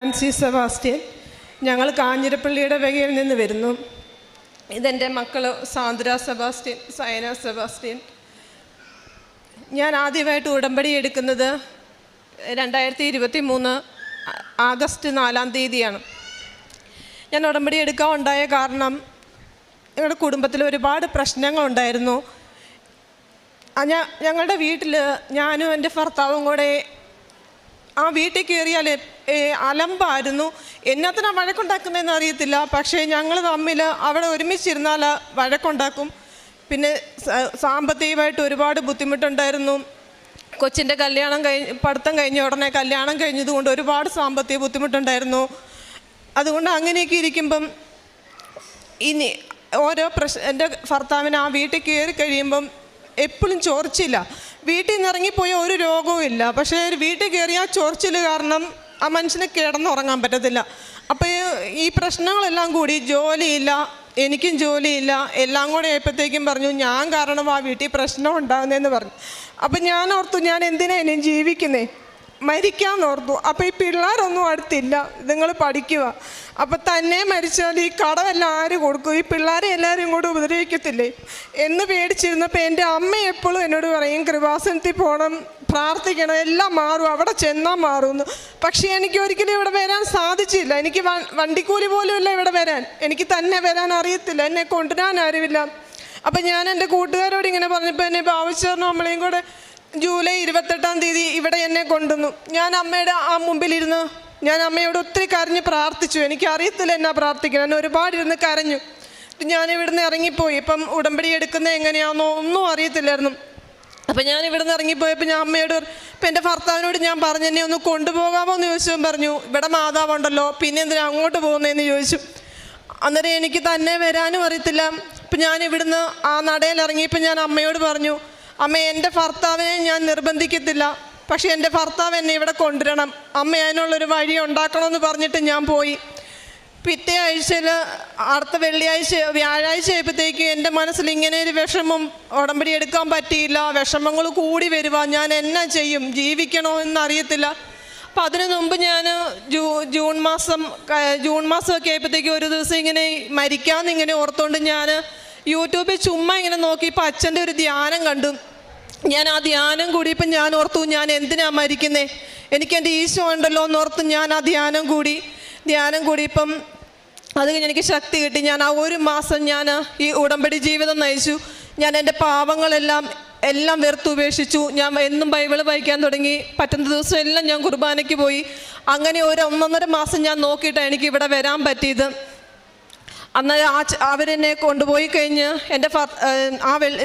Fancy Sebastian. ഞങ്ങൾ കാഞ്ഞിരപ്പള്ളിയുടെ വകയിൽ നിന്ന് വരുന്നു. ഇതെൻ്റെ മക്കൾ സാന്ദ്ര സെബാസ്റ്റ്യൻ, സയന സെബാസ്റ്റ്യൻ. ഞാൻ ആദ്യമായിട്ട് ഉടമ്പടി എടുക്കുന്നത് 2023 ആഗസ്റ്റ് 4-ാം തീയതിയാണ്. ഞാൻ ഉടമ്പടി എടുക്കാൻ ഉണ്ടായ കാരണം ഞങ്ങളുടെ കുടുംബത്തിൽ ഒരുപാട് പ്രശ്നങ്ങളുണ്ടായിരുന്നു. ഞങ്ങളുടെ വീട്ടിൽ ഞാനും എൻ്റെ ഭർത്താവും കൂടെ ആ വീട്ടിൽ കയറിയാൽ അലമ്പായിരുന്നു. എന്നത്തിനാണ് വഴക്കുണ്ടാക്കുന്നതെന്ന് അറിയത്തില്ല. പക്ഷേ ഞങ്ങൾ തമ്മിൽ അവിടെ ഒരുമിച്ചിരുന്നാൽ വഴക്കുണ്ടാക്കും. പിന്നെ സാമ്പത്തികമായിട്ട് ഒരുപാട് ബുദ്ധിമുട്ടുണ്ടായിരുന്നു. കൊച്ചിൻ്റെ പഠിത്തം കഴിഞ്ഞ ഉടനെ കല്യാണം കഴിഞ്ഞതുകൊണ്ട് ഒരുപാട് സാമ്പത്തിക ബുദ്ധിമുട്ടുണ്ടായിരുന്നു. അതുകൊണ്ട് അങ്ങനെയൊക്കെ ഇരിക്കുമ്പം ഇനി ഓരോ എൻ്റെ ഭർത്താവിന് ആ വീട്ടിൽ കയറി കഴിയുമ്പം എപ്പോഴും ചോർച്ചില്ല. വീട്ടിൽ നിന്ന് ഇറങ്ങിപ്പോയ ഒരു രോഗവും ഇല്ല. പക്ഷേ വീട്ടിൽ കയറിയാൽ ചോർച്ചിൽ കാരണം ആ മനുഷ്യന് കിടന്നുറങ്ങാൻ പറ്റത്തില്ല. അപ്പോൾ ഈ പ്രശ്നങ്ങളെല്ലാം കൂടി ജോലിയില്ല, എനിക്കും ജോലിയില്ല, എല്ലാം കൂടെ ആയപ്പോഴത്തേക്കും പറഞ്ഞു ഞാൻ കാരണം ആ വീട്ടിൽ പ്രശ്നം ഉണ്ടാകുന്നതെന്ന് പറഞ്ഞു. അപ്പം ഞാൻ ഓർത്തു ഞാൻ എന്തിനാ ഇനിയും ജീവിക്കുന്നേ, മരിക്കാമെന്നോർത്തു. അപ്പോൾ ഈ പിള്ളേരൊന്നും അടുത്തില്ല, നിങ്ങൾ പഠിക്കുക. അപ്പം തന്നെ മരിച്ചാൽ ഈ കടമെല്ലാം ആര് കൊടുക്കും, ഈ പിള്ളേരെ എല്ലാവരും ഇങ്ങോട്ട് ഉപദ്രവിക്കത്തില്ലേ എന്ന് പേടിച്ചിരുന്നപ്പോൾ എൻ്റെ അമ്മ എപ്പോഴും എന്നോട് പറയും കൃപാസനത്തിൽ പോകണം, പ്രാർത്ഥിക്കണം, എല്ലാം മാറും, അവിടെ ചെന്നാൽ മാറുമെന്ന്. പക്ഷേ എനിക്ക് ഒരിക്കലും ഇവിടെ വരാൻ സാധിച്ചില്ല. എനിക്ക് വണ്ടിക്കൂലി പോലും ഇല്ല ഇവിടെ വരാൻ. എനിക്ക് തന്നെ വരാൻ അറിയത്തില്ല, എന്നെ കൊണ്ടുവരാൻ ആരുമില്ല. അപ്പം ഞാൻ എൻ്റെ കൂട്ടുകാരോട് ഇങ്ങനെ പറഞ്ഞപ്പോൾ എന്നെ ഭാവിച്ചേർന്നു നമ്മളെയും കൂടെ ജൂലൈ 28-ാം തീയതി ഇവിടെ എന്നെ കൊണ്ടുവന്നു. ഞാൻ അമ്മയുടെ ആ മുമ്പിലിരുന്ന് ഞാൻ അമ്മയോട് ഒത്തിരി കരഞ്ഞ് പ്രാർത്ഥിച്ചു. എനിക്കറിയത്തില്ല എന്നാ പ്രാർത്ഥിക്കണം, ഞാൻ ഒരുപാട് ഇരുന്ന് കരഞ്ഞു. ഞാൻ ഇവിടുന്ന് ഇറങ്ങിപ്പോയി. ഇപ്പം ഉടമ്പടി എടുക്കുന്നത് എങ്ങനെയാണെന്നോ ഒന്നും അറിയത്തില്ലായിരുന്നു. അപ്പം ഞാൻ ഇവിടുന്ന് ഇറങ്ങിപ്പോയപ്പോൾ ഞാൻ അമ്മയോട് ഇപ്പം എൻ്റെ ഭർത്താവിനോട് ഞാൻ പറഞ്ഞു എന്നെ ഒന്ന് കൊണ്ടുപോകാമോ എന്ന് ചോദിച്ചപ്പോൾ പറഞ്ഞു ഇവിടെ മാതാവുണ്ടല്ലോ, പിന്നെ എന്തിനാ അങ്ങോട്ട് പോകുന്നതെന്ന് ചോദിച്ചു. അന്നേരം എനിക്ക് തന്നെ വരാനും അറിയത്തില്ല. അപ്പം ഞാൻ ഇവിടുന്ന് ആ നടയിൽ ഇറങ്ങിയപ്പോൾ ഞാൻ അമ്മയോട് പറഞ്ഞു അമ്മ എൻ്റെ ഭർത്താവിനെ ഞാൻ നിർബന്ധിക്കത്തില്ല, പക്ഷേ എൻ്റെ ഭർത്താവ് എന്നെ ഇവിടെ കൊണ്ടുവരണം, അമ്മ അതിനുള്ളൊരു വഴി ഉണ്ടാക്കണമെന്ന് പറഞ്ഞിട്ട് ഞാൻ പോയി. പിറ്റേ ആഴ്ചയിൽ അടുത്ത വ്യാഴാഴ്ച ആയപ്പോഴത്തേക്കും എൻ്റെ മനസ്സിൽ ഇങ്ങനെ ഒരു വിഷമം, ഉടമ്പടി എടുക്കാൻ പറ്റിയില്ല, വിഷമങ്ങൾ കൂടി വരുക, ഞാൻ എന്നാ ചെയ്യും, ജീവിക്കണോ എന്നറിയത്തില്ല. അപ്പം അതിനു മുമ്പ് ഞാൻ ജൂൺ മാസമൊക്കെ ആയപ്പോഴത്തേക്കും ഒരു ദിവസം ഇങ്ങനെ മരിക്കാമെന്നിങ്ങനെ ഓർത്തുകൊണ്ട് ഞാൻ യൂട്യൂബിൽ ചുമ്മാ ഇങ്ങനെ നോക്കിയപ്പോൾ അച്ഛൻ്റെ ഒരു ധ്യാനം കണ്ടു. ഞാൻ ആ ധ്യാനം കൂടിയപ്പോൾ ഞാൻ ഓർത്തു ഞാൻ എന്തിനാ മരിക്കുന്നേ, എനിക്ക് എൻ്റെ ഈശോ ഉണ്ടല്ലോ എന്നോർത്ത് ഞാൻ ആ ധ്യാനം കൂടിയപ്പം അത് കഴിഞ്ഞ് എനിക്ക് ശക്തി കിട്ടി. ഞാൻ ആ ഒരു മാസം ഞാൻ ഈ ഉടമ്പടി ജീവിതം നയിച്ചു. ഞാൻ എൻ്റെ പാവങ്ങളെല്ലാം വെറുത്തുപേക്ഷിച്ചു. ഞാൻ എന്നും ബൈബിള് വായിക്കാൻ തുടങ്ങി. പറ്റുന്ന ദിവസം എല്ലാം ഞാൻ കുർബാനയ്ക്ക് പോയി. അങ്ങനെ ഒരു 1.5 മാസം ഞാൻ നോക്കിയിട്ടാണ് എനിക്ക് ഇവിടെ വരാൻ പറ്റിയത്. അന്ന് അവരെന്നെ കൊണ്ടുപോയി കഴിഞ്ഞ് എൻ്റെ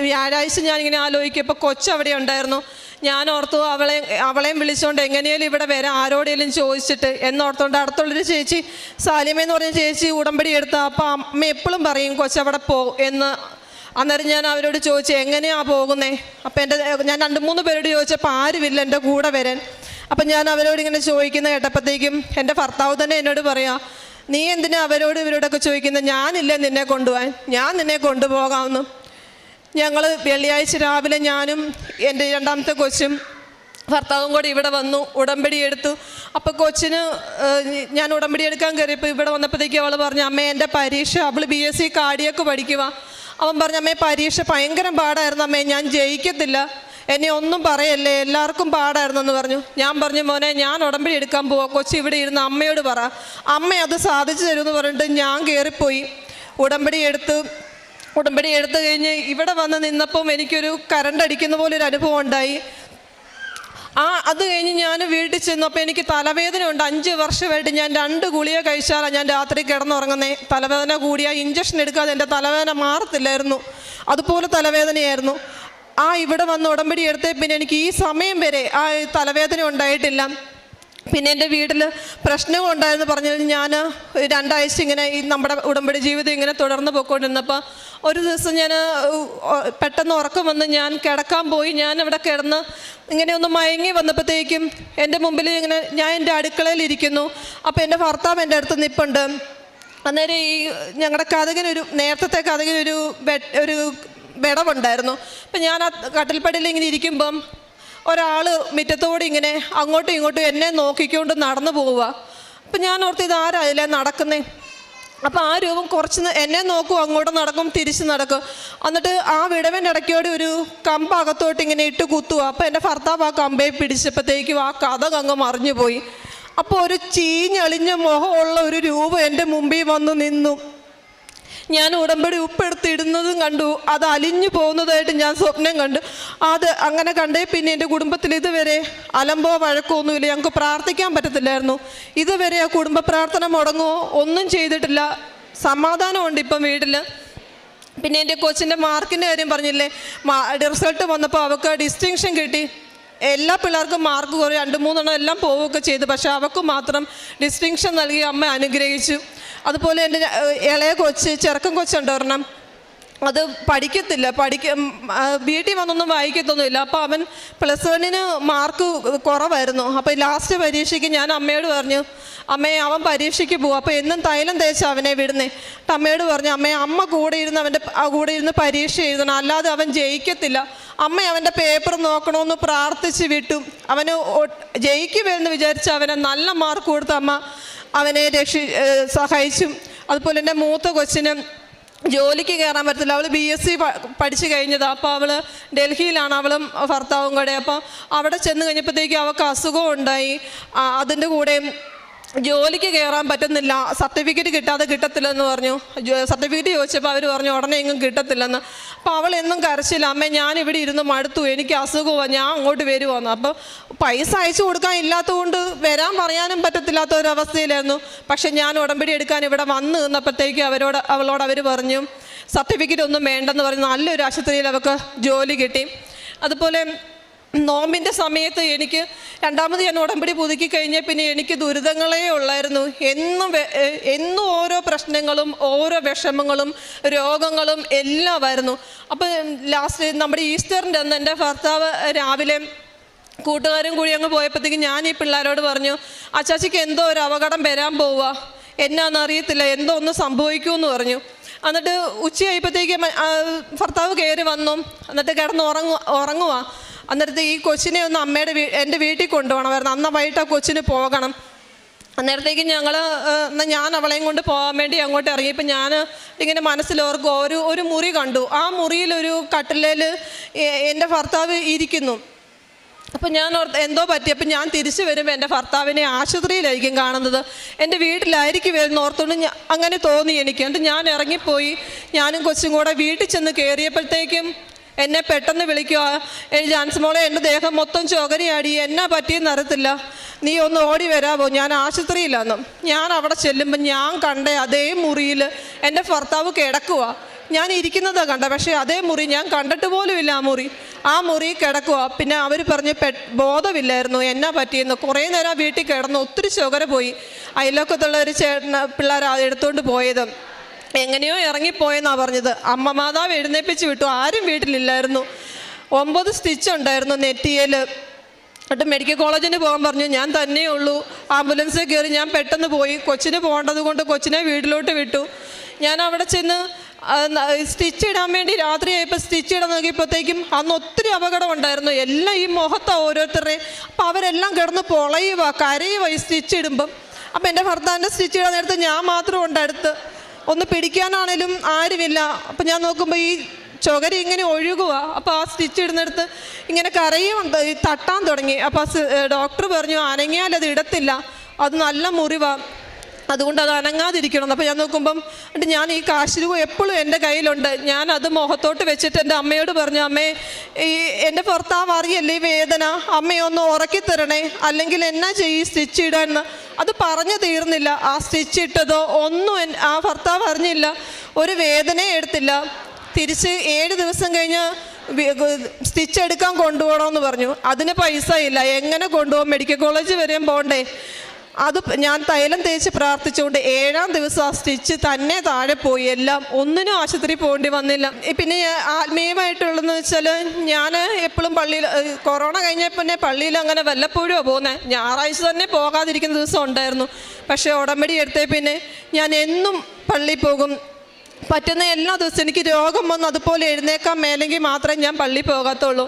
വ്യാഴാഴ്ച ഞാനിങ്ങനെ ആലോചിക്കുമ്പോൾ കൊച്ചവിടെ ഉണ്ടായിരുന്നു. ഞാൻ ഓർത്തു അവളെയും വിളിച്ചുകൊണ്ട് എങ്ങനെയാലും ഇവിടെ വരാം, ആരോടെങ്കിലും ചോദിച്ചിട്ട് എന്നോർത്തുകൊണ്ട് അടുത്തുള്ളൊരു ചേച്ചി സാലിമയെന്ന് പറഞ്ഞ ചേച്ചി ഉടമ്പടി എടുത്ത. അപ്പോൾ അമ്മ എപ്പോഴും പറയും കൊച്ചവിടെ എന്ന്. അന്നേരം ഞാൻ അവരോട് ചോദിച്ചു എങ്ങനെയാണ് പോകുന്നത്. അപ്പം ഞാൻ 2-3 പേരോട് ചോദിച്ചപ്പോൾ ആരുമില്ല എൻ്റെ കൂടെ വരാൻ. അപ്പം ഞാൻ അവരോട് ഇങ്ങനെ ചോദിക്കുന്ന കേട്ടപ്പോഴത്തേക്കും എൻ്റെ ഭർത്താവ് തന്നെ എന്നോട് പറയാം നീ എന്തിനാ ഇവരോടൊക്കെ ചോദിക്കുന്നത്, ഞാനില്ല നിന്നെ കൊണ്ടുപോകാൻ, ഞാൻ നിന്നെ കൊണ്ടുപോകാമെന്ന്. ഞങ്ങൾ വെള്ളിയാഴ്ച രാവിലെ ഞാനും എൻ്റെ 2ാമത്തെ കൊച്ചും ഭർത്താവും കൂടി ഇവിടെ വന്നു, ഉടമ്പടി എടുത്തു. അപ്പോൾ കൊച്ചിന് ഞാൻ ഉടമ്പടി എടുക്കാൻ കയറിയപ്പോൾ ഇവിടെ വന്നപ്പോഴത്തേക്കും അവൾ പറഞ്ഞു അമ്മേ എൻ്റെ പരീക്ഷ, അവൾ BSc കാർഡിയാക്ക് പഠിക്കുക. അവൻ പറഞ്ഞു അമ്മേ പരീക്ഷ ഭയങ്കര പാടായിരുന്നു അമ്മേ, ഞാൻ ജയിക്കത്തില്ല, എന്നെ ഒന്നും പറയല്ലേ, എല്ലാവർക്കും പാടായിരുന്നെന്ന് പറഞ്ഞു. ഞാൻ പറഞ്ഞു മോനെ ഞാൻ ഉടമ്പടി എടുക്കാൻ പോവാം, കൊച്ചി ഇവിടെ ഇരുന്ന് അമ്മയോട് പറ, അമ്മ അത് സാധിച്ചു തരുമെന്ന് പറഞ്ഞിട്ട് ഞാൻ കയറിപ്പോയി. ഉടമ്പടി എടുത്തു കഴിഞ്ഞ് ഇവിടെ വന്ന് നിന്നപ്പം എനിക്കൊരു കറണ്ട് അടിക്കുന്ന പോലെ ഒരു അനുഭവം ഉണ്ടായി. അത് കഴിഞ്ഞ് ഞാൻ വീട്ടിൽ ചെന്നപ്പോൾ എനിക്ക് തലവേദന ഉണ്ട്. 5 വർഷമായിട്ട് ഞാൻ 2 ഗുളിക കഴിച്ചാലാണ് ഞാൻ രാത്രി കിടന്നുറങ്ങുന്നത്. തലവേദന കൂടിയാൽ ഇഞ്ചക്ഷൻ എടുക്കാതെ എൻ്റെ തലവേദന മാറത്തില്ലായിരുന്നു, അതുപോലെ തലവേദനയായിരുന്നു. ഇവിടെ വന്ന് ഉടമ്പടി എടുത്തേ പിന്നെ എനിക്ക് ഈ സമയം വരെ ആ തലവേദന ഉണ്ടായിട്ടില്ല. പിന്നെ എൻ്റെ വീട്ടിൽ പ്രശ്നങ്ങളുണ്ടായിരുന്നു പറഞ്ഞു. ഞാൻ 2 ആഴ്ച ഇങ്ങനെ നമ്മുടെ ഉടമ്പടി ജീവിതം ഇങ്ങനെ തുടർന്ന് പോയിക്കൊണ്ടിരുന്നപ്പോൾ ഒരു ദിവസം ഞാൻ പെട്ടെന്ന് ഉറക്കം വന്ന് ഞാൻ കിടക്കാൻ പോയി. ഞാൻ അവിടെ കിടന്ന് ഇങ്ങനെ ഒന്ന് മയങ്ങി വന്നപ്പോഴത്തേക്കും എൻ്റെ മുമ്പിൽ ഇങ്ങനെ ഞാൻ എൻ്റെ അടുക്കളയിലിരിക്കുന്നു. അപ്പോൾ എൻ്റെ ഭർത്താവ് എൻ്റെ അടുത്ത് നിൽപ്പുണ്ട്. അന്നേരം ഈ ഞങ്ങളുടെ നേരത്തെ കഥകിനൊരു വിടവുണ്ടായിരുന്നു. അപ്പം ഞാൻ ആ കട്ടിൽപ്പടിയിൽ ഇങ്ങനെ ഇരിക്കുമ്പം ഒരാൾ മുറ്റത്തോടെ ഇങ്ങനെ അങ്ങോട്ടും ഇങ്ങോട്ടും എന്നെ നോക്കിക്കൊണ്ട് നടന്നു പോവുക. അപ്പം ഞാൻ ഓർത്ത് ഇത് ആരായില്ലേ നടക്കുന്നേ. അപ്പോൾ ആ രൂപം കുറച്ച് എന്നെ നോക്കും, അങ്ങോട്ട് നടക്കും, തിരിച്ച് നടക്കും. എന്നിട്ട് ആ വിടവൻ്റെ ഇടയ്ക്കോടെ ഒരു കമ്പ് അകത്തോട്ട് ഇങ്ങനെ ഇട്ട് കുത്തുക. അപ്പോൾ എൻ്റെ ഭർത്താവ് ആ കമ്പേ പിടിച്ചപ്പോഴത്തേക്കും ആ കഥ അങ്ങ് മറിഞ്ഞു പോയി. അപ്പോൾ ഒരു ചീഞ്ഞളിഞ്ഞ മുഖമുള്ള ഒരു രൂപം എൻ്റെ മുമ്പിൽ വന്ന് നിന്നു. ഞാൻ ഉടമ്പടി ഉപ്പെടുത്തിടുന്നതും കണ്ടു, അത് അലിഞ്ഞു പോകുന്നതായിട്ട് ഞാൻ സ്വപ്നം കണ്ടു. അത് അങ്ങനെ കണ്ടേ പിന്നെ എൻ്റെ കുടുംബത്തിൽ ഇതുവരെ അലമ്പോ വഴക്കോ ഒന്നുമില്ല. ഞങ്ങൾക്ക് പ്രാർത്ഥിക്കാൻ പറ്റത്തില്ലായിരുന്നു. ഇതുവരെ ആ കുടുംബ പ്രാർത്ഥന മുടങ്ങോ ഒന്നും ചെയ്തിട്ടില്ല. സമാധാനമുണ്ട് ഇപ്പം വീട്ടിൽ. പിന്നെ എൻ്റെ കൊച്ചിൻ്റെ മാർക്കിൻ്റെ കാര്യം പറഞ്ഞില്ലേ, റിസൾട്ട് വന്നപ്പോൾ അവൾക്ക് ഡിസ്റ്റിങ്ഷൻ കിട്ടി. എല്ലാ പിള്ളേർക്കും മാർക്ക് കുറേ 2-3 എല്ലാം പോവുകയൊക്കെ ചെയ്തു. പക്ഷേ അവൾക്ക് മാത്രം ഡിസ്റ്റിങ്ഷൻ നൽകി അമ്മ അനുഗ്രഹിച്ചു. അതുപോലെ എൻ്റെ ഇളയ കൊച്ച്, ചെറുക്കൻ കൊച്ചുണ്ട് ഒരെണ്ണം, അത് പഠിക്കത്തില്ല, വീട്ടിൽ വന്നൊന്നും വായിക്കത്തൊന്നുമില്ല. അപ്പോൾ അവൻ +1 മാർക്ക് കുറവായിരുന്നു. അപ്പോൾ ലാസ്റ്റ് പരീക്ഷയ്ക്ക് ഞാൻ അമ്മയോട് പറഞ്ഞു, അമ്മേ അവൻ പരീക്ഷയ്ക്ക് പോകും, അപ്പോൾ എന്നും തൈലം തേച്ച് അവനെ വിടുന്നേ. അമ്മയോട് പറഞ്ഞു, അമ്മേ അമ്മ കൂടെ ഇരുന്ന് അവൻ്റെ കൂടെ ഇരുന്ന് പരീക്ഷ എഴുതണം, അല്ലാതെ അവൻ ജയിക്കത്തില്ല. അമ്മ അവൻ്റെ പേപ്പർ നോക്കണമെന്ന് പ്രാർത്ഥിച്ച് വിട്ടു. അവന് ജയിക്കുമെന്ന് വിചാരിച്ച് അവനെ നല്ല മാർക്ക് കൊടുത്ത് അമ്മ അവനെ സഹായിച്ചു. അതുപോലെ എൻ്റെ മൂത്ത കൊച്ചിന് ജോലിക്ക് കയറാൻ പറ്റത്തില്ല. അവൾ BSc പഠിച്ചു കഴിഞ്ഞതാണ്. അപ്പോൾ അവൾ ഡൽഹിയിലാണ്, അവളും ഭർത്താവും കൂടെ. അപ്പോൾ അവിടെ ചെന്ന് കഴിഞ്ഞപ്പോഴത്തേക്കും അവൾക്ക് അസുഖം ഉണ്ടായി. അതിൻ്റെ കൂടെ ജോലിക്ക് കയറാൻ പറ്റുന്നില്ല, സർട്ടിഫിക്കറ്റ് കിട്ടത്തില്ലെന്ന് പറഞ്ഞു. സർട്ടിഫിക്കറ്റ് ചോദിച്ചപ്പോൾ അവർ പറഞ്ഞു ഉടനെ എങ്ങും കിട്ടത്തില്ലെന്ന്. അപ്പോൾ അവൾ എന്നും കരച്ചില്ല, അമ്മേ ഞാനിവിടെ ഇരുന്ന് മടുത്തു, എനിക്ക് അസുഖമാണ്, ഞാൻ അങ്ങോട്ട് വരുവാന്ന്. അപ്പോൾ പൈസ അയച്ചു കൊടുക്കാൻ ഇല്ലാത്തതുകൊണ്ട് വരാൻ പറയാനും പറ്റത്തില്ലാത്ത ഒരവസ്ഥയിലായിരുന്നു. പക്ഷെ ഞാൻ ഉടമ്പടി എടുക്കാൻ ഇവിടെ വന്ന് നിന്നപ്പോഴത്തേക്ക് അവളോട് അവർ പറഞ്ഞു സർട്ടിഫിക്കറ്റ് ഒന്നും വേണ്ടെന്ന് പറഞ്ഞ് നല്ലൊരു ആശുപത്രിയിൽ അവൾക്ക് ജോലി കിട്ടി. അതുപോലെ നോമ്പിൻ്റെ സമയത്ത് എനിക്ക് രണ്ടാമത് ഞാൻ ഉടമ്പടി പുതുക്കി കഴിഞ്ഞാൽ പിന്നെ എനിക്ക് ദുരിതങ്ങളേ ഉള്ളായിരുന്നു. എന്നും ഓരോ പ്രശ്നങ്ങളും ഓരോ വിഷമങ്ങളും രോഗങ്ങളും എല്ലാമായിരുന്നു. അപ്പോൾ ലാസ്റ്റ് നമ്മുടെ ഈസ്റ്ററിൻ്റെ അന്ന് എൻ്റെ ഭർത്താവ് രാവിലെ കൂട്ടുകാരും കൂടി അങ്ങ് പോയപ്പോഴത്തേക്കും ഞാൻ ഈ പിള്ളേരോട് പറഞ്ഞു, അച്ചാച്ചിക്ക് എന്തോ ഒരു അപകടം വരാൻ പോവുക, എന്നാന്നറിയത്തില്ല, എന്തോ ഒന്ന് സംഭവിക്കുമെന്ന് പറഞ്ഞു. എന്നിട്ട് ഉച്ചയായപ്പോഴത്തേക്കും ഭർത്താവ് കയറി വന്നു. എന്നിട്ട് കിടന്ന് ഉറങ്ങുക. അന്നേരത്തെ ഈ കൊച്ചിനെ ഒന്ന് എൻ്റെ വീട്ടിൽ കൊണ്ടുപോകണമായിരുന്നു. അന്ന് വൈകിട്ട് ആ കൊച്ചിന് പോകണം. അന്നേരത്തേക്ക് ഞാൻ അവളെയും കൊണ്ട് പോകാൻ വേണ്ടി അങ്ങോട്ട് ഇറങ്ങിയപ്പോൾ ഞാൻ ഇങ്ങനെ മനസ്സിലോർക്കും ഒരു മുറി കണ്ടു. ആ മുറിയിലൊരു കട്ടിലേൽ എൻ്റെ ഭർത്താവ് ഇരിക്കുന്നു. അപ്പം ഞാൻ എന്തോ പറ്റിയപ്പോൾ ഞാൻ തിരിച്ചു വരുമ്പോൾ എൻ്റെ ഭർത്താവിനെ ആശുപത്രിയിലായിരിക്കും കാണുന്നത്, എൻ്റെ വീട്ടിലായിരിക്കും വരുന്ന ഓർത്തുകൊണ്ട് അങ്ങനെ തോന്നി എനിക്ക്. എന്നിട്ട് ഞാൻ ഇറങ്ങിപ്പോയി. ഞാനും കൊച്ചും കൂടെ വീട്ടിൽ ചെന്ന് കയറിയപ്പോഴത്തേക്കും എന്നെ പെട്ടെന്ന് വിളിക്കുക, ജാൻസ് മോളെ എൻ്റെ ദേഹം മൊത്തം ചൊകരയാടി, എന്നാ പറ്റിയെന്ന് അറിയത്തില്ല, നീ ഒന്ന് ഓടി വരാമോ, ഞാൻ ആശുപത്രിയിലാന്ന്. ഞാൻ അവിടെ ചെല്ലുമ്പോൾ ഞാൻ കണ്ട അതേ മുറിയിൽ എൻ്റെ ഭർത്താവ് കിടക്കുക. ഞാൻ ഇരിക്കുന്നതാണ് കണ്ട, പക്ഷേ അതേ മുറി ഞാൻ കണ്ടിട്ട് പോലും ഇല്ല. ആ മുറി കിടക്കുക. പിന്നെ അവർ പറഞ്ഞ് ബോധമില്ലായിരുന്നു, എന്നാ പറ്റിയെന്ന്. കുറേ നേരം വീട്ടിൽ കിടന്നു, ഒത്തിരി ചൊകര പോയി. അയൽവക്കത്തുള്ള ഒരു പിള്ളേർ എടുത്തുകൊണ്ട് പോയത്, എങ്ങനെയോ ഇറങ്ങിപ്പോയെന്നാണ് പറഞ്ഞത്. അമ്മ മാതാവ് എഴുന്നേൽപ്പിച്ച് വിട്ടു, ആരും വീട്ടിലില്ലായിരുന്നു. 9 സ്റ്റിച്ച് ഉണ്ടായിരുന്നു നെറ്റിയിൽ. എന്നിട്ട് മെഡിക്കൽ കോളേജിന് പോകാൻ പറഞ്ഞു. ഞാൻ തന്നെയേ ഉള്ളൂ. ആംബുലൻസിൽ കയറി ഞാൻ പെട്ടെന്ന് പോയി. കൊച്ചിന് പോകേണ്ടത് കൊണ്ട് കൊച്ചിനെ വീട്ടിലോട്ട് വിട്ടു. ഞാൻ അവിടെ ചെന്ന് സ്റ്റിച്ച് ഇടാൻ വേണ്ടി രാത്രിയായപ്പോൾ സ്റ്റിച്ച് ഇടാൻ നോക്കിയപ്പോഴത്തേക്കും അന്ന് ഒത്തിരി അപകടം ഉണ്ടായിരുന്നു. എല്ലാം ഈ മുഖത്താണ് ഓരോരുത്തരുടെയും. അപ്പം അവരെല്ലാം കിടന്ന് പൊളയുക, കരയുക ഈ സ്റ്റിച്ച് ഇടുമ്പം. അപ്പം എൻ്റെ ഭർത്താവിൻ്റെ സ്റ്റിച്ച് ഇടാൻ നേരത്ത് ഞാൻ മാത്രം ഉണ്ട് അടുത്ത്, ഒന്ന് പിടിക്കാനാണേലും ആരുമില്ല. അപ്പം ഞാൻ നോക്കുമ്പോൾ ഈ ചൊകരി ഇങ്ങനെ ഒഴുകുക. അപ്പോൾ ആ സ്റ്റിച്ച് ഇടുന്നിടത്ത് ഇങ്ങനെ കരയുണ്ട്, തട്ടാൻ തുടങ്ങി. അപ്പോൾ ഡോക്ടർ പറഞ്ഞു അനങ്ങിയാൽ അത് ഇടത്തില്ല, അത് നല്ല മുറിവാണ്, അതുകൊണ്ട് അത് അനങ്ങാതിരിക്കണം. അപ്പോൾ ഞാൻ നോക്കുമ്പം ഞാൻ ഈ കാശ് രൂപ എപ്പോഴും എൻ്റെ കയ്യിലുണ്ട്. ഞാൻ അത് മുഖത്തോട്ട് വെച്ചിട്ട് എൻ്റെ അമ്മയോട് പറഞ്ഞു, അമ്മേ ഈ എൻ്റെ ഭർത്താവ് അറിയല്ലേ ഈ വേദന, അമ്മയൊന്ന് ഉറക്കി തരണേ, അല്ലെങ്കിൽ എന്നാ ചെയ്യും സ്റ്റിച്ച് ഇടാൻ. അത് പറഞ്ഞു തീർന്നില്ല. ആ സ്റ്റിച്ച് ഇട്ടതോ ഒന്നും ആ ഭർത്താവ് അറിഞ്ഞില്ല, ഒരു വേദനയും എടുത്തില്ല. തിരിച്ച് 7 ദിവസം കഴിഞ്ഞ് സ്റ്റിച്ച് എടുക്കാൻ കൊണ്ടുപോകണമെന്ന് പറഞ്ഞു. അതിന് പൈസ ഇല്ല, എങ്ങനെ കൊണ്ടുപോകും, മെഡിക്കൽ കോളേജ് വരെയും പോകണ്ടേ. അത് ഞാൻ തൈലം തേച്ച് പ്രാർത്ഥിച്ചുകൊണ്ട് 7-ാം ദിവസം ആ സ്റ്റിച്ച് തന്നെ താഴെ പോയി. എല്ലാം ഒന്നിനും ആശുപത്രി പോകേണ്ടി വന്നില്ല. പിന്നെ ആത്മീയമായിട്ടുള്ളതെന്ന് വെച്ചാൽ ഞാൻ എപ്പോഴും പള്ളിയിൽ, കൊറോണ കഴിഞ്ഞ പിന്നെ പള്ളിയിൽ അങ്ങനെ വല്ലപ്പോഴും പോകുന്നത്. ഞായറാഴ്ച തന്നെ പോകാതിരിക്കുന്ന ദിവസം ഉണ്ടായിരുന്നു. പക്ഷേ ഉടമ്പടി എടുത്തേ പിന്നെ ഞാൻ എന്നും പള്ളിയിൽ പോകും. പറ്റുന്ന എല്ലാ ദിവസവും. എനിക്ക് രോഗം വന്ന് അതുപോലെ എഴുന്നേക്കാൻ മേലെങ്കിൽ മാത്രമേ ഞാൻ പള്ളിയിൽ പോകത്തുള്ളൂ.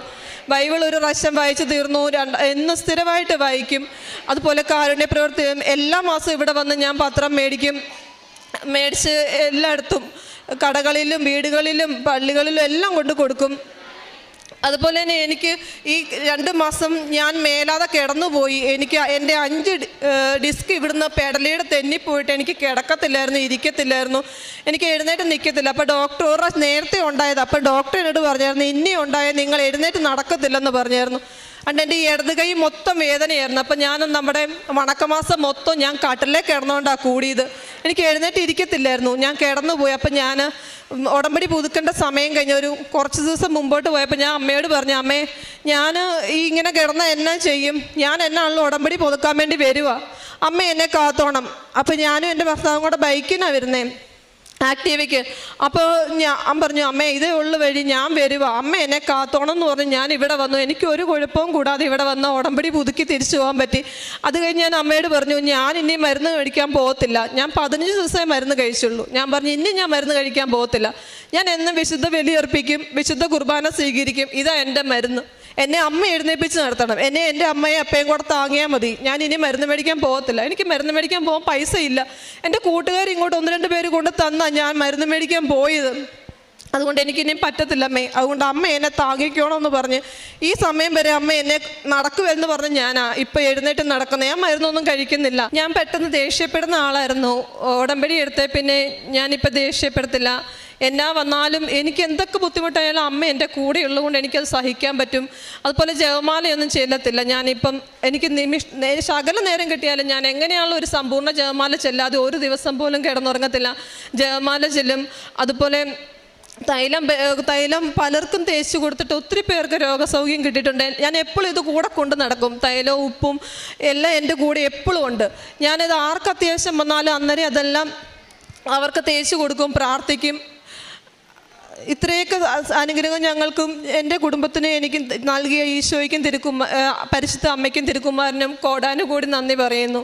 ബൈബിൾ ഒരു പ്രാവശ്യം വായിച്ച് തീർന്നു, എന്നും സ്ഥിരമായിട്ട് വായിക്കും. അതുപോലെ കാരുണ്യ പ്രവർത്തിയും എല്ലാ മാസവും ഇവിടെ വന്ന് ഞാൻ പത്രം മേടിച്ച് എല്ലായിടത്തും കടകളിലും വീടുകളിലും പള്ളികളിലും എല്ലാം കൊണ്ട് കൊടുക്കും. അതുപോലെ തന്നെ എനിക്ക് ഈ 2 മാസം ഞാൻ മേലാതെ കിടന്നുപോയി. എനിക്ക് എൻ്റെ 5 ഡിസ്ക് ഇവിടുന്ന് പെടലിയുടെ തെന്നിപ്പോയിട്ട് എനിക്ക് കിടക്കത്തില്ലായിരുന്നു, ഇരിക്കത്തില്ലായിരുന്നു, എനിക്ക് എഴുന്നേറ്റ് നിൽക്കത്തില്ല. അപ്പോൾ ഡോക്ടർ നേരത്തെ ഉണ്ടായത്, അപ്പോൾ ഡോക്ടർ എന്നോട് പറഞ്ഞായിരുന്നു ഇനി ഉണ്ടായാൽ നിങ്ങൾ എഴുന്നേറ്റ് നടക്കത്തില്ലെന്ന് പറഞ്ഞായിരുന്നു. അതുകൊണ്ട് എൻ്റെ ഈ ഇടത് കൈ മൊത്തം വേദനയായിരുന്നു. അപ്പം ഞാൻ നമ്മുടെ വണക്കമാസം മൊത്തം ഞാൻ കട്ടിലേ കിടന്നുകൊണ്ടാണ് കൂടിയത്. എനിക്ക് എഴുന്നേറ്റ് ഇരിക്കത്തില്ലായിരുന്നു, ഞാൻ കിടന്നുപോയി. അപ്പം ഞാൻ ഉടമ്പടി പുതുക്കേണ്ട സമയം കഴിഞ്ഞ കുറച്ച് ദിവസം മുമ്പോട്ട് പോയപ്പോൾ ഞാൻ അമ്മയോട് പറഞ്ഞു, അമ്മേ ഞാൻ ഇങ്ങനെ കിടന്നാൽ എന്നാ ചെയ്യും, ഞാൻ എന്നാണല്ലോ ഉടമ്പടി പുതുക്കാൻ വേണ്ടി വരുക, അമ്മ എന്നെ കാത്തോണം. അപ്പോൾ ഞാനും എൻ്റെ ഭർത്താവും കൂടെ ബൈക്കിനാണ് വരുന്നേ, ആക്റ്റീവയ്ക്ക്. അപ്പോൾ ഞാൻ പറഞ്ഞു, അമ്മ ഇതേ ഉള്ളു വഴി, ഞാൻ വരുക, അമ്മ എന്നെ കാത്തോണം എന്ന് പറഞ്ഞ് ഞാൻ ഇവിടെ വന്നു. എനിക്ക് ഒരു കുഴപ്പവും കൂടാതെ ഇവിടെ വന്ന ഉടമ്പടി പുതുക്കി തിരിച്ചു പോകാൻ പറ്റി. അത് കഴിഞ്ഞ് ഞാൻ അമ്മയോട് പറഞ്ഞു, ഞാൻ ഇനി മരുന്ന് കഴിക്കാൻ പോകത്തില്ല. ഞാൻ 15 ദിവസമേ മരുന്ന് കഴിച്ചുള്ളൂ. ഞാൻ പറഞ്ഞു ഇനി ഞാൻ മരുന്ന് കഴിക്കാൻ പോകത്തില്ല, ഞാൻ എന്നും വിശുദ്ധ ബലിയർപ്പിക്കും, വിശുദ്ധ കുർബാന സ്വീകരിക്കും, ഇതാ എൻ്റെ മരുന്ന്. എന്നെ അമ്മ എഴുന്നേൽപ്പിച്ച് നടത്തണം, എന്നെ എൻ്റെ അമ്മയും അപ്പയും കൂടെ താങ്ങിയാൽ മതി, ഞാൻ ഇനി മരുന്ന് മേടിക്കാൻ പോകത്തില്ല. എനിക്ക് മരുന്ന് മേടിക്കാൻ പോകാൻ പൈസ ഇല്ല, എൻ്റെ കൂട്ടുകാർ ഇങ്ങോട്ട് 1-2 പേര് കൊണ്ട് തന്നാ ഞാൻ മരുന്ന് മേടിക്കാൻ പോയത്, അതുകൊണ്ട് എനിക്കിനിയും പറ്റത്തില്ല അമ്മേ, അതുകൊണ്ട് അമ്മ എന്നെ താങ്ങിക്കണമെന്ന് പറഞ്ഞ് ഈ സമയം വരെ അമ്മ എന്നെ നടക്കുമെന്ന് പറഞ്ഞ് ഞാനാ ഇപ്പം എഴുന്നേറ്റ് നടക്കുന്നത്. ഞാൻ മരുന്നൊന്നും കഴിക്കുന്നില്ല. ഞാൻ പെട്ടെന്ന് ദേഷ്യപ്പെടുന്ന ആളായിരുന്നു. ഉടമ്പടി എടുത്തേ പിന്നെ ഞാനിപ്പോൾ ദേഷ്യപ്പെടത്തില്ല. എന്നാ വന്നാലും എനിക്ക് എന്തൊക്കെ ബുദ്ധിമുട്ടായാലും അമ്മ എൻ്റെ കൂടെ ഉള്ളതുകൊണ്ട് എനിക്കത് സഹിക്കാൻ പറ്റും. അതുപോലെ ജപമാലയൊന്നും ചെല്ലത്തില്ല. ഞാനിപ്പം എനിക്ക് ശകല നേരം കിട്ടിയാലും ഞാൻ എങ്ങനെയാണല്ലോ ഒരു സമ്പൂർണ്ണ ജപമാല ചെല്ലാതെ ഒരു ദിവസം പോലും കിടന്നുറങ്ങത്തില്ല. ജപമാല ചെല്ലും. അതുപോലെ തൈലം പലർക്കും തേച്ച് കൊടുത്തിട്ട് ഒത്തിരി പേർക്ക് രോഗസൗഖ്യം കിട്ടിയിട്ടുണ്ട്. ഞാൻ എപ്പോഴും ഇത് കൂടെ കൊണ്ട് നടക്കും. തൈലവും ഉപ്പും എല്ലാം എൻ്റെ കൂടെ എപ്പോഴും ഉണ്ട്. ഞാനിത് ആർക്ക് അത്യാവശ്യം വന്നാലും അന്നേരം അതെല്ലാം അവർക്ക് തേച്ച് കൊടുക്കും, പ്രാർത്ഥിക്കും. ഇത്രയൊക്കെ അനുഗ്രഹം ഞങ്ങൾക്കും എൻ്റെ കുടുംബത്തിനും എനിക്ക് നൽകിയ ഈശോയ്ക്കും പരിശുദ്ധ അമ്മയ്ക്കും തിരുക്കുമാരനും കോടാനുകൂടി നന്ദി പറയുന്നു.